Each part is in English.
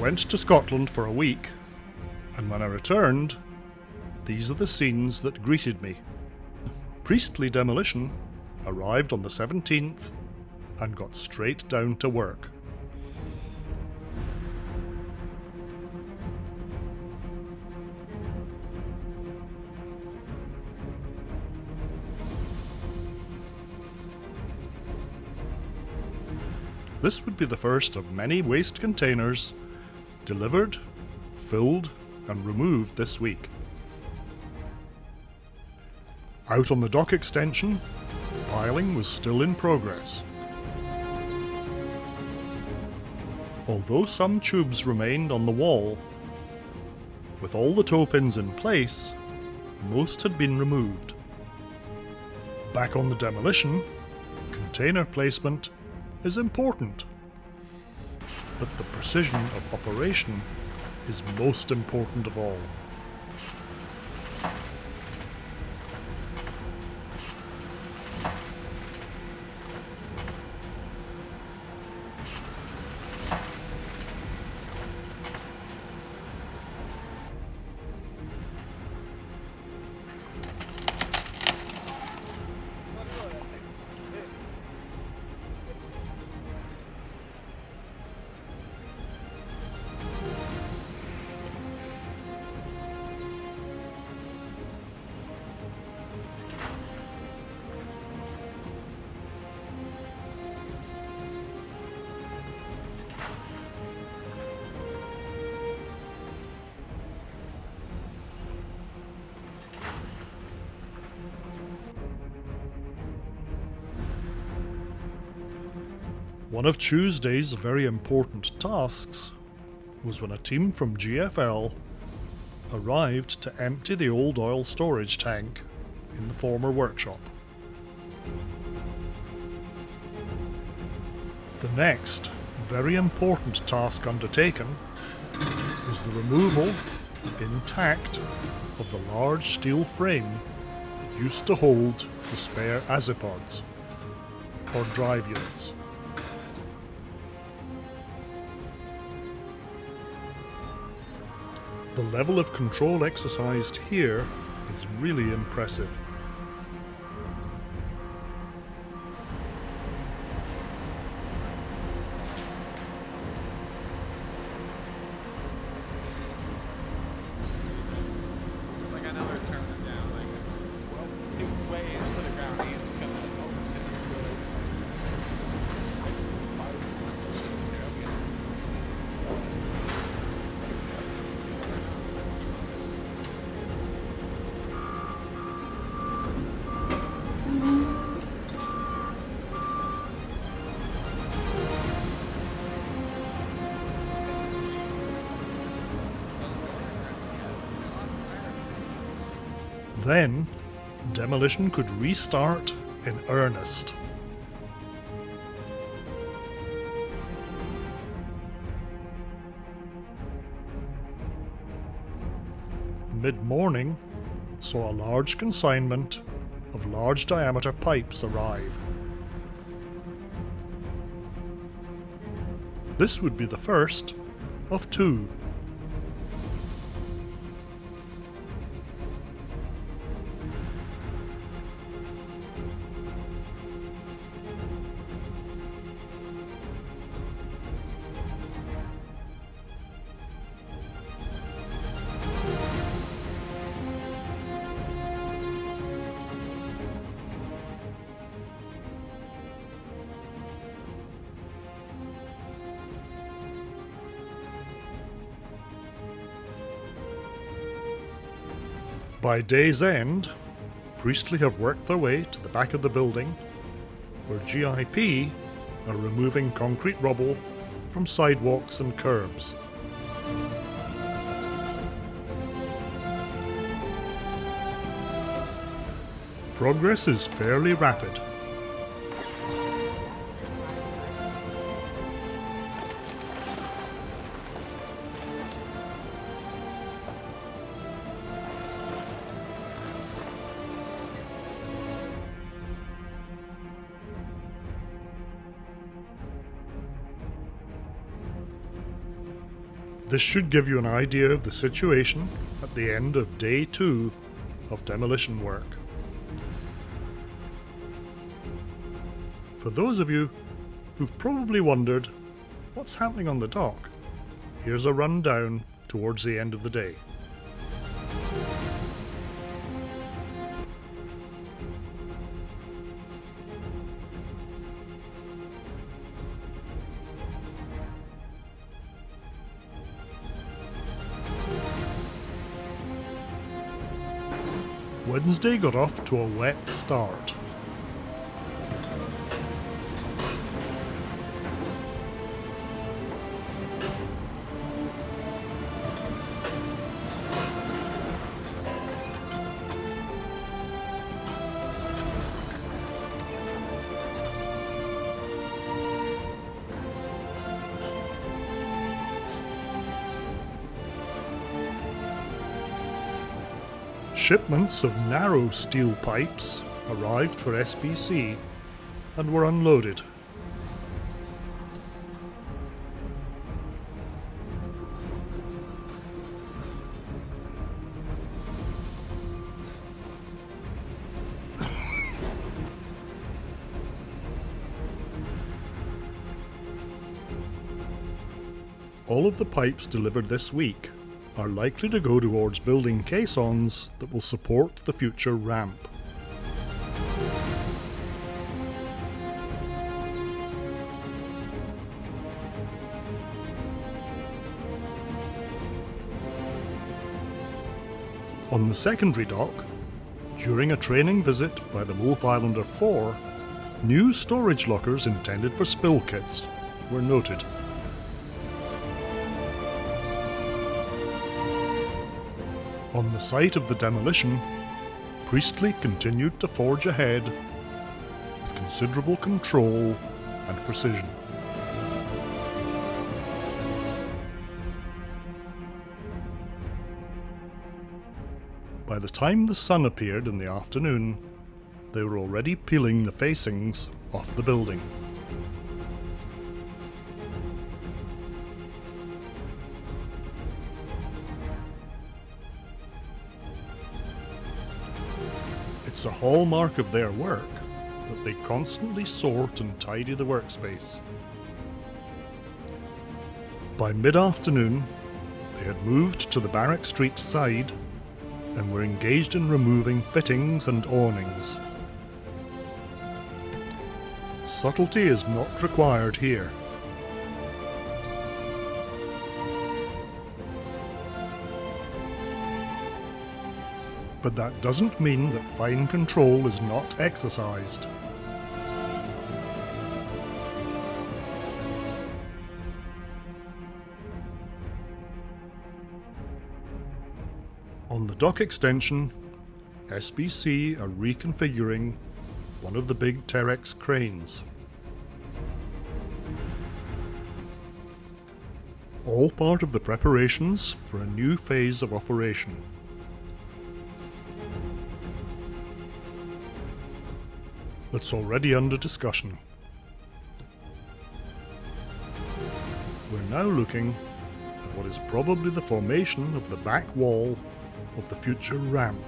went to Scotland for a week, and when I returned, these are the scenes that greeted me. Priestly Demolition arrived on the 17th and got straight down to work. This would be the first of many waste containers delivered, filled, and removed this week. Out on the dock extension, piling was still in progress. Although some tubes remained on the wall, with all the toe pins in place, most had been removed. Back on the Demolition, container placement is important, but the precision of operation is most important of all. One of Tuesday's very important tasks was when a team from GFL arrived to empty the old oil storage tank in the former workshop. The next very important task undertaken was the removal, intact, of the large steel frame that used to hold the spare azipods, or drive units. The level of control exercised here is really impressive. Then, Demolition could restart in earnest. Mid-morning saw a large consignment of large diameter pipes arrive. This would be the first of two. By day's end, Priestly have worked their way to the back of the building, where GIP are removing concrete rubble from sidewalks and curbs. Progress is fairly rapid. This should give you an idea of the situation at the end of day 2 of demolition work. For those of you who've probably wondered what's happening on the dock, here's a rundown towards the end of the day. Wednesday got off to a wet start. Shipments of narrow steel pipes arrived for SBC and were unloaded. All of the pipes delivered this week are likely to go towards building caissons that will support the future ramp. On the secondary dock, during a training visit by the Wolf Islander 4, new storage lockers intended for spill kits were noted. On the site of the demolition, Priestley continued to forge ahead with considerable control and precision. By the time the sun appeared in the afternoon, they were already peeling the facings off the building. It's a hallmark of their work that they constantly sort and tidy the workspace. By mid-afternoon, they had moved to the Barrack Street side and were engaged in removing fittings and awnings. Subtlety is not required here. But that doesn't mean that fine control is not exercised. On the dock extension, SBC are reconfiguring one of the big Terex cranes. All part of the preparations for a new phase of operation. That's already under discussion. We're now looking at what is probably the formation of the back wall of the future ramp.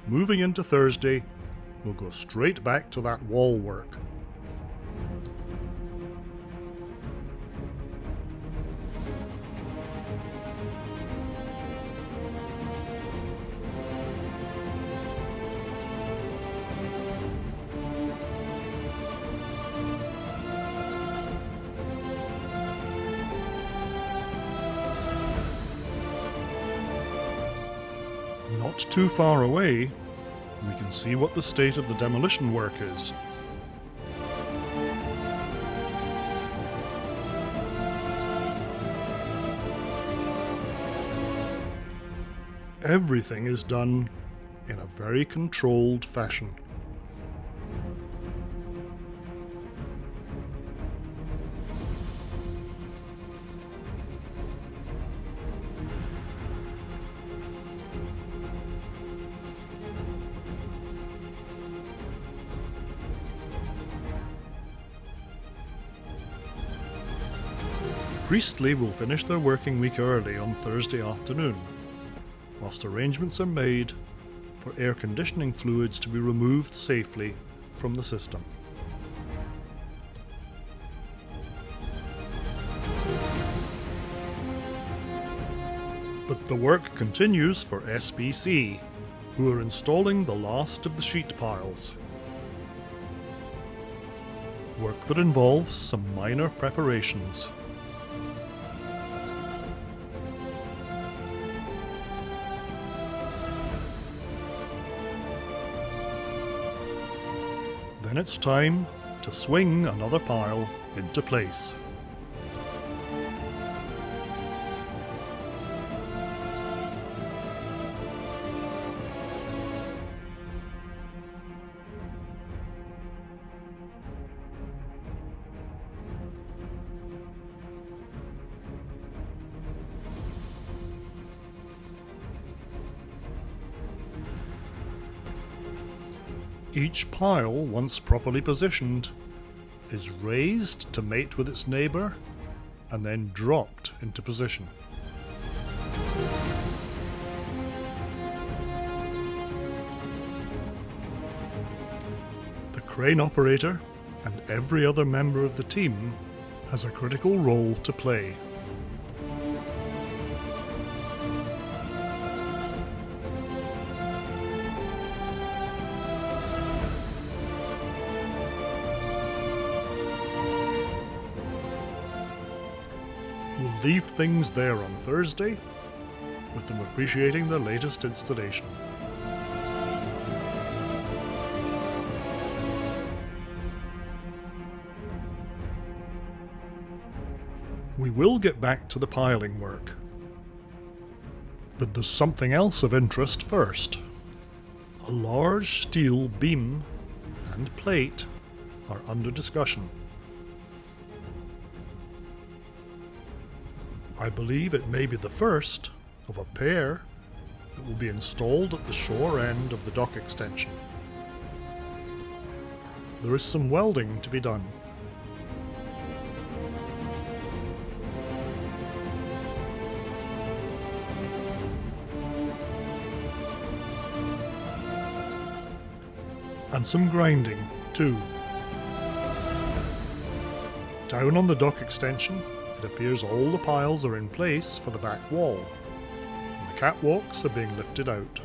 Moving into Thursday, we'll go straight back to that wall work. Not too far away, we can see what the state of the demolition work is. Everything is done in a very controlled fashion. Priestley will finish their working week early on Thursday afternoon, whilst arrangements are made for air conditioning fluids to be removed safely from the system. But the work continues for SBC, who are installing the last of the sheet piles. Work that involves some minor preparations. Then it's time to swing another pile into place. Each pile, once properly positioned, is raised to mate with its neighbour and then dropped into position. The crane operator and every other member of the team has a critical role to play. We'll leave things there on Thursday, with them appreciating their latest installation. We will get back to the piling work, but there's something else of interest first. A large steel beam and plate are under discussion. I believe it may be the first of a pair that will be installed at the shore end of the dock extension. There is some welding to be done. And some grinding too. Down on the dock extension, it appears all the piles are in place for the back wall, and the catwalks are being lifted out.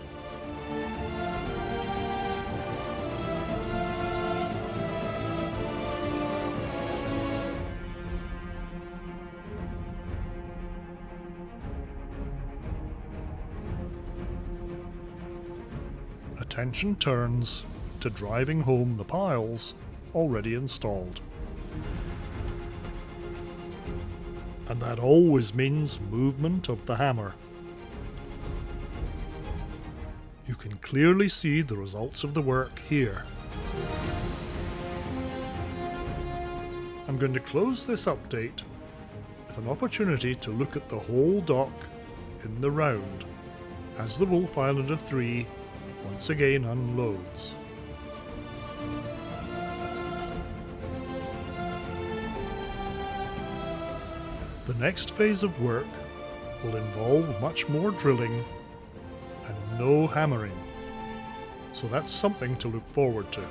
Attention turns to driving home the piles already installed. And that always means movement of the hammer. You can clearly see the results of the work here. I'm going to close this update with an opportunity to look at the whole dock in the round as the Wolf Islander 3 once again unloads. The next phase of work will involve much more drilling and no hammering, so that's something to look forward to.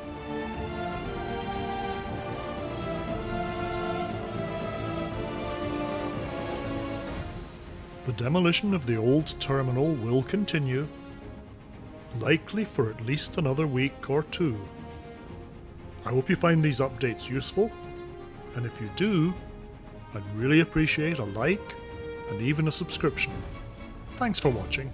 The demolition of the old terminal will continue, likely for at least another week or two. I hope you find these updates useful, and if you do, I'd really appreciate a like and even a subscription. Thanks for watching.